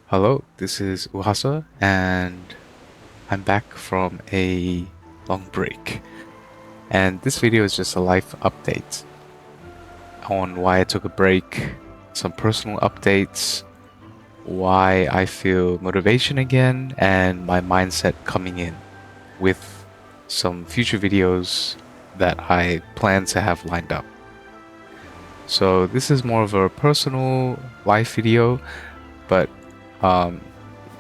Hello, this is Uhasa, and I'm back from a long break. And this video is just a life update on why I took a break, some personal updates, why I feel motivation again, and my mindset coming in with some future videos that I plan to have lined up. So this is more of a personal life video, but um,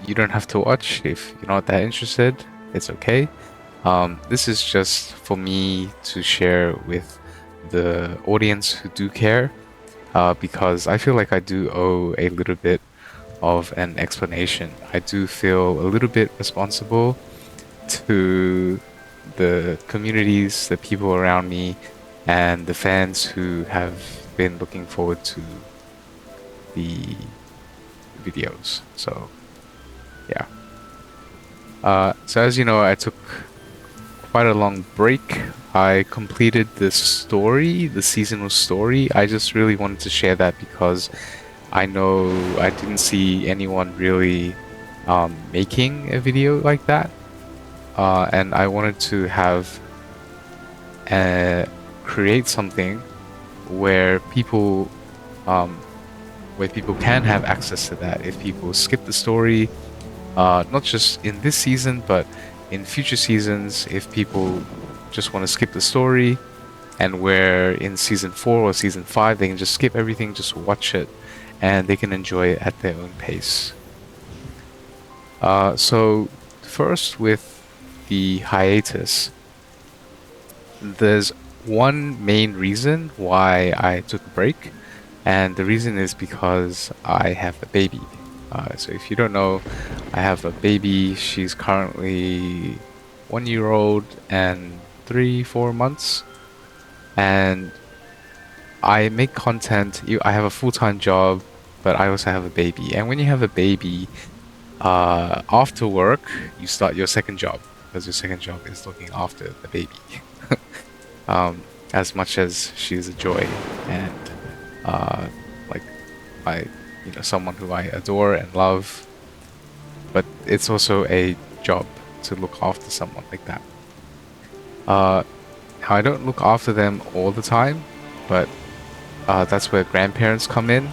you don't have to watch if you're not that interested. It's okay. This is just for me to share with the audience who do care, because I feel like I do owe a little bit of an explanation. I do feel a little bit responsible to the communities, the people around me, and the fans who have been looking forward to the videos. So, yeah. So as you know, I took quite a long break. I completed this story, the seasonal story. I just really wanted to share that because I know I didn't see anyone really making a video like that. And I wanted to have create something where people um, where people can have access to that if people skip the story, not just in this season, but in future seasons, if people just want to skip the story, and where in season 4 or season 5 they can just skip everything, just watch it, and they can enjoy it at their own pace. So first with the hiatus, there's one main reason why I took a break, and the reason is because I have a baby. So if you don't know, I have a baby. She's currently 1 year old and 3, 4 months, and I make content. I have a full-time job, but I also have a baby. And when you have a baby, after work, you start your second job because your second job is looking after the baby. As much as she's a joy and like my, someone who I adore and love, but it's also a job to look after someone like that. Uh, I don't look after them all the time, but that's where grandparents come in,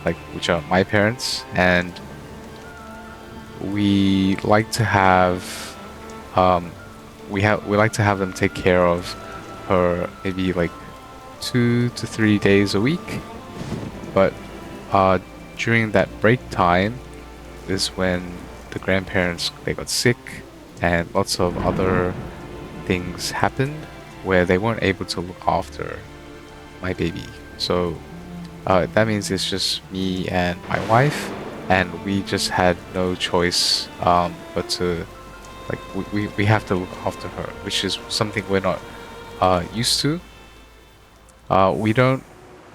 like which are my parents, and we like to have um, we like to have them take care of her maybe like 2 to 3 days a week. But uh, during that break time is when the grandparents they got sick and lots of other things happened where they weren't able to look after my baby. So that means it's just me and my wife, and we just had no choice but to like we have to look after her, which is something we're not used to. We don't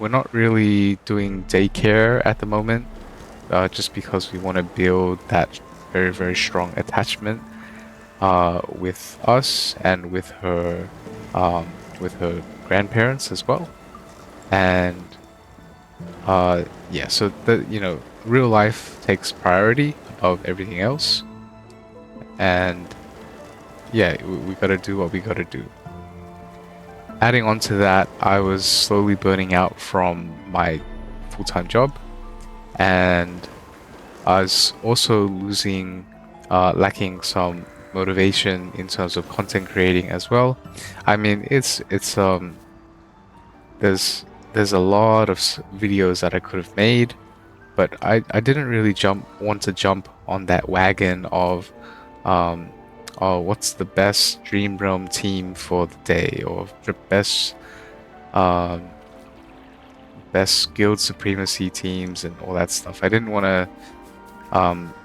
we're not really doing daycare at the moment, just because we want to build that very, very strong attachment with us and with her grandparents as well. And yeah, so real life takes priority above everything else. And yeah, we gotta do what we gotta do. Adding on to that, I was slowly burning out from my full-time job, and I was also lacking some motivation in terms of content creating as well. I mean, there's a lot of videos that I could have made, but I didn't really want to jump on that wagon of um, oh, what's the best Dream Realm team for the day, or the um, best Guild Supremacy teams and all that stuff. I didn't want to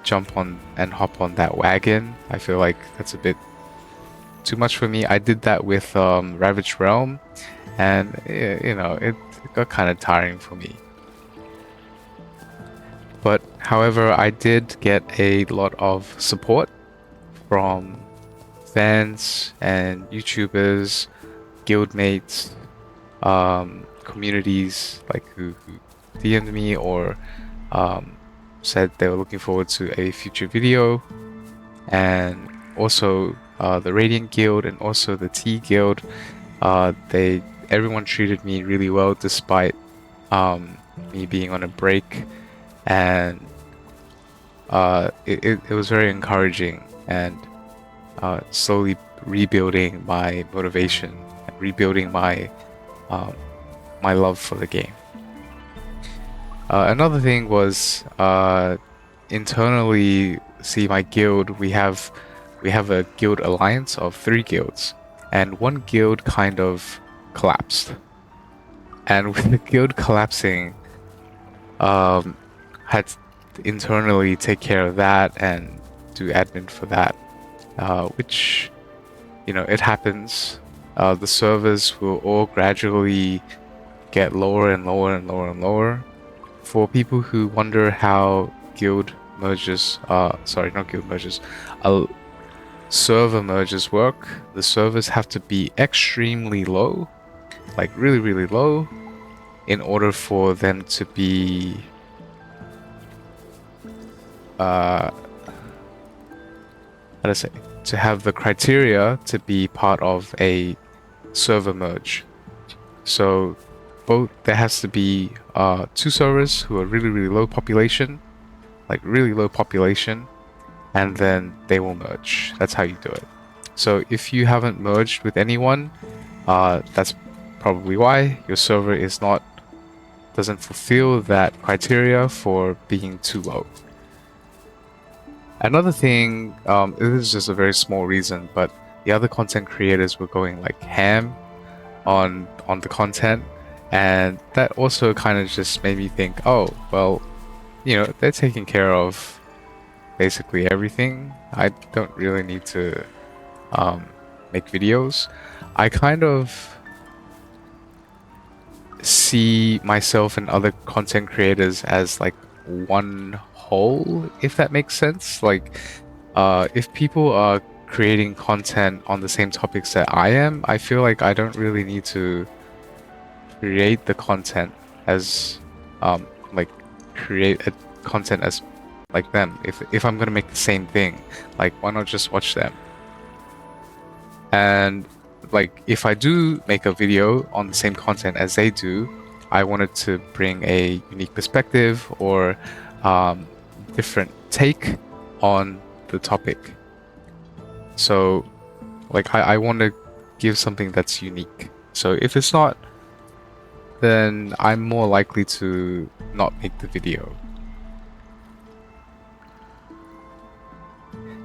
jump on and hop on that wagon. I feel like that's a bit too much for me. I did that with Ravaged Realm, and it got kind of tiring for me. But however, I did get a lot of support from fans and YouTubers, guildmates, communities like who DM'd me or um, said they were looking forward to a future video, and also the Radiant Guild and also the T Guild. Everyone treated me really well despite me being on a break, and it was very encouraging, and slowly rebuilding my motivation, rebuilding my my love for the game. Another thing was internally, see my guild, we have a guild alliance of 3 guilds, and one guild kind of collapsed. And with the guild collapsing, had to internally take care of that and do admin for that, which, you know, it happens. The servers will all gradually get lower and lower and lower and lower. For people who wonder how guild merges, sorry, not guild merges, server merges work, the servers have to be extremely low, like really, really low, in order for them to be how to say, to have the criteria to be part of a server merge. So there has to be 2 servers who are really, really low population, like really low population, and then they will merge. That's how you do it. So if you haven't merged with anyone, that's probably why your server doesn't fulfill that criteria for being too low. Another thing, this is just a very small reason, but the other content creators were going like ham on the content, and that also kind of just made me think, oh, well, you know, they're taking care of basically everything. I don't really need to make videos. I kind of see myself and other content creators as like one whole, if that makes sense. Like, if people are creating content on the same topics that I am, I feel like I don't really need to create the content as like create a content as like them. If I'm gonna make the same thing, like, why not just watch them? And like, if I do make a video on the same content as they do, I wanted to bring a unique perspective or different take on the topic. So like, I want to give something that's unique. So if it's not, then I'm more likely to not make the video.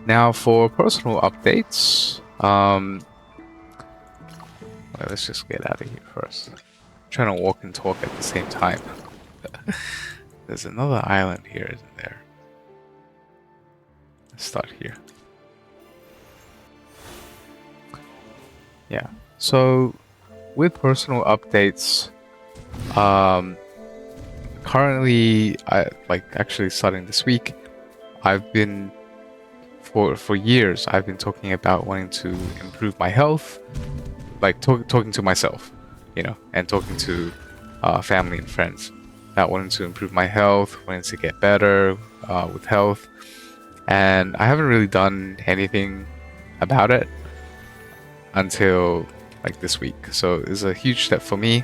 Now for personal updates, well, let's just get out of here first. I'm trying to walk and talk at the same time. There's another island here, isn't there? Let's start here. Yeah, so with personal updates, currently, actually starting this week, I've been for years I've been talking about wanting to improve my health, like talking to myself, you know, and talking to family and friends, about wanting to improve my health, wanting to get better with health, and I haven't really done anything about it until like this week. So it's a huge step for me.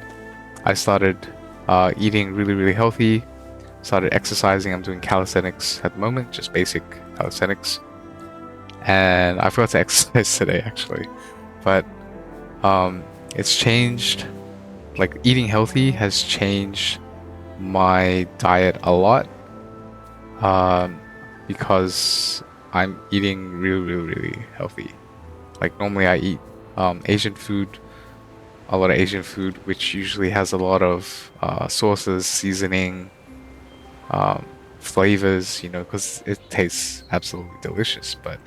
I started eating really, really healthy, started exercising. I'm doing calisthenics at the moment, just basic calisthenics. And I forgot to exercise today, actually. But it's changed. Like, eating healthy has changed my diet a lot, because I'm eating really, really, really healthy. Like, normally I eat Asian food, a lot of Asian food, which usually has a lot of sauces, seasoning, flavors, you know, because it tastes absolutely delicious. But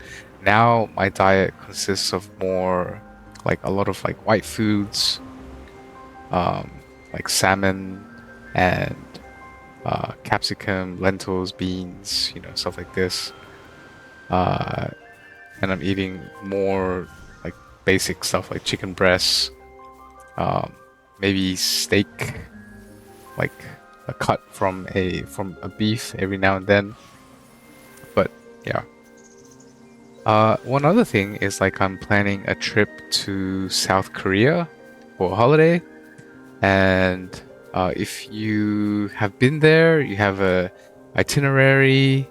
now my diet consists of more like a lot of like white foods, like salmon and capsicum, lentils, beans, you know, stuff like this. And I'm eating more like basic stuff like chicken breasts, maybe steak, like a cut from a beef every now and then. But yeah. One other thing is like I'm planning a trip to South Korea for a holiday, and if you have been there, you have a itinerary,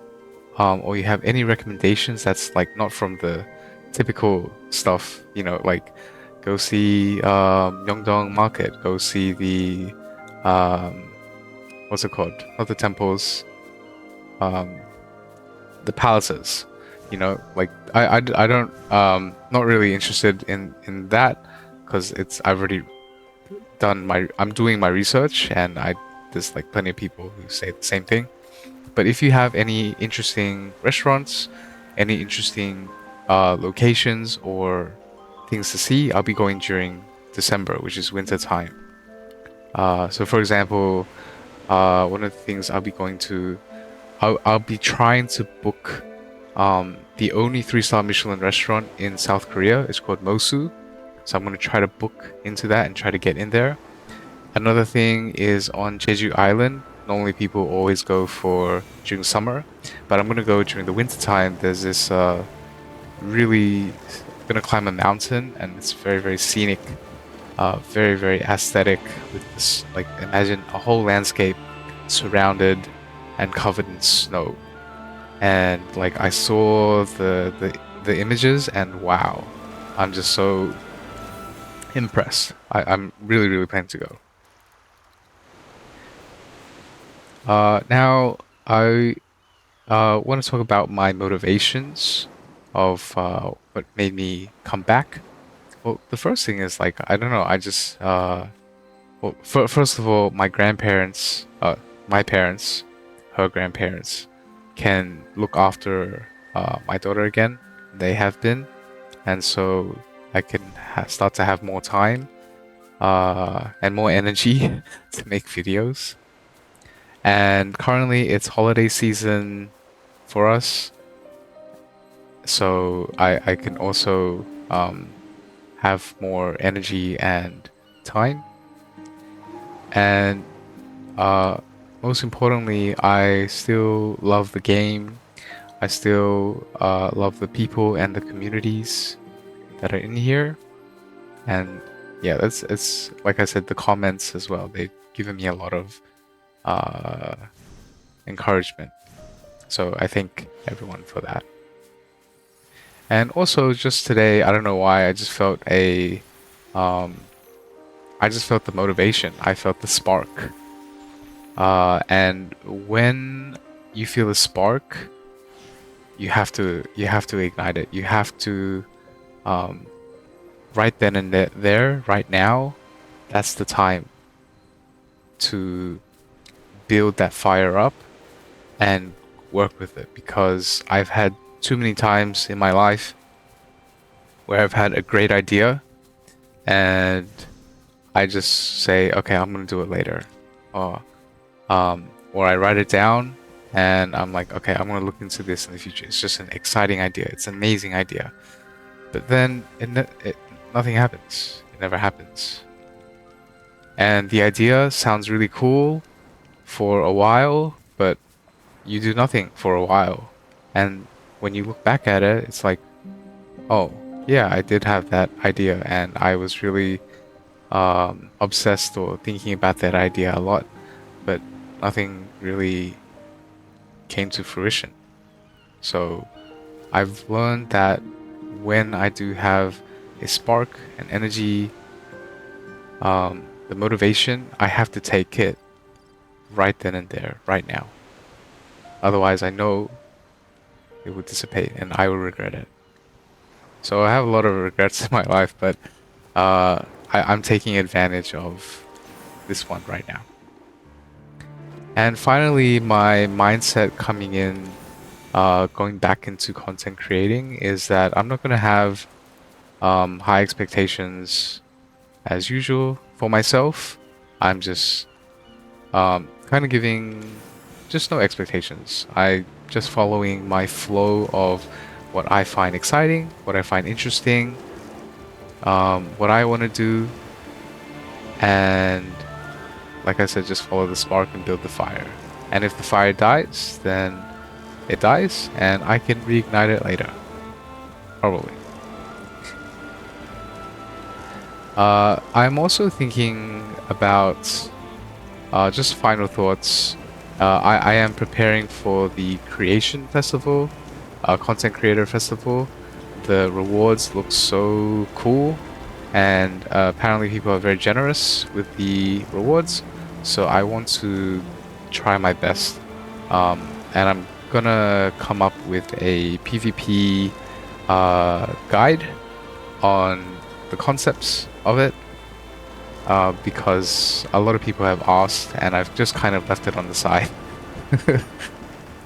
or you have any recommendations that's like not from the typical stuff, like go see Myeongdong Market, go see the um, what's it called? Not the temples, um, the palaces. Like I don't not really interested in that because I've already I'm doing my research, and there's like plenty of people who say the same thing. But if you have any interesting restaurants, any interesting locations or things to see, I'll be going during December, which is winter time. So for example, one of the things I'll be trying to book the only 3-star Michelin restaurant in South Korea. It's called Mosu. So I'm going to try to book into that and try to get in there. Another thing is on Jeju Island. Normally people always go for during summer, but I'm going to go during the winter time. There's this really going to climb a mountain, and it's very, very scenic, very, very aesthetic with this, like, imagine a whole landscape surrounded and covered in snow. And like I saw the images, and wow, I'm just so impressed. I'm really, really planning to go. Now I want to talk about my motivations of what made me come back. Well, the first thing is like I don't know. I just well, first of all, my parents, her grandparents, can look after my daughter again. They have been, and so I can start to have more time and more energy to make videos. And currently, it's holiday season for us, so I can also have more energy and time. And most importantly, I still love the game. I still love the people and the communities that are in here. And yeah, it's like I said, the comments as well. They've given me a lot of uh, encouragement. So I thank everyone for that. And also, just today, I don't know why, um, I just felt the motivation. I felt the spark. And when you feel the spark, you have to ignite it. You have to, um, right then and there, right now, that's the time to build that fire up and work with it, because I've had too many times in my life where I've had a great idea and I just say, okay, I'm gonna do it later, or or I write it down and I'm like, okay, I'm gonna look into this in the future. It's just an exciting idea. It's an amazing idea, but then nothing happens. It never happens. And the idea sounds really cool for a while, but you do nothing for a while. And when you look back at it, it's like, oh, yeah, I did have that idea, and I was really obsessed or thinking about that idea a lot, but nothing really came to fruition. So I've learned that when I do have a spark, an energy, the motivation, I have to take it right then and there, right now. Otherwise, I know it will dissipate and I will regret it. So I have a lot of regrets in my life, but I'm taking advantage of this one right now. And finally, my mindset coming in, going back into content creating, is that I'm not going to have high expectations as usual for myself. I'm just kind of giving just no expectations. I just following my flow of what I find exciting, what I find interesting, what I want to do, and like I said, just follow the spark and build the fire. And if the fire dies, then it dies, and I can reignite it later. Probably. I'm also thinking about just final thoughts. I am preparing for the Creation Festival, Content Creator Festival. The rewards look so cool, and apparently people are very generous with the rewards. So I want to try my best, and I'm gonna come up with a PvP guide on the concepts of it, because a lot of people have asked, and I've just kind of left it on the side.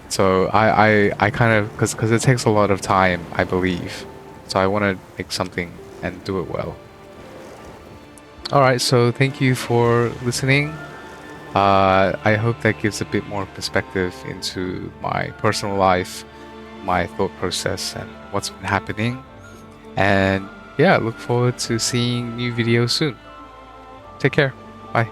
So I kind of, because it takes a lot of time, I believe. So I want to make something and do it well. Alright, so thank you for listening. I hope that gives a bit more perspective into my personal life, my thought process, and what's been happening. And yeah, look forward to seeing new videos soon. Take care. Bye.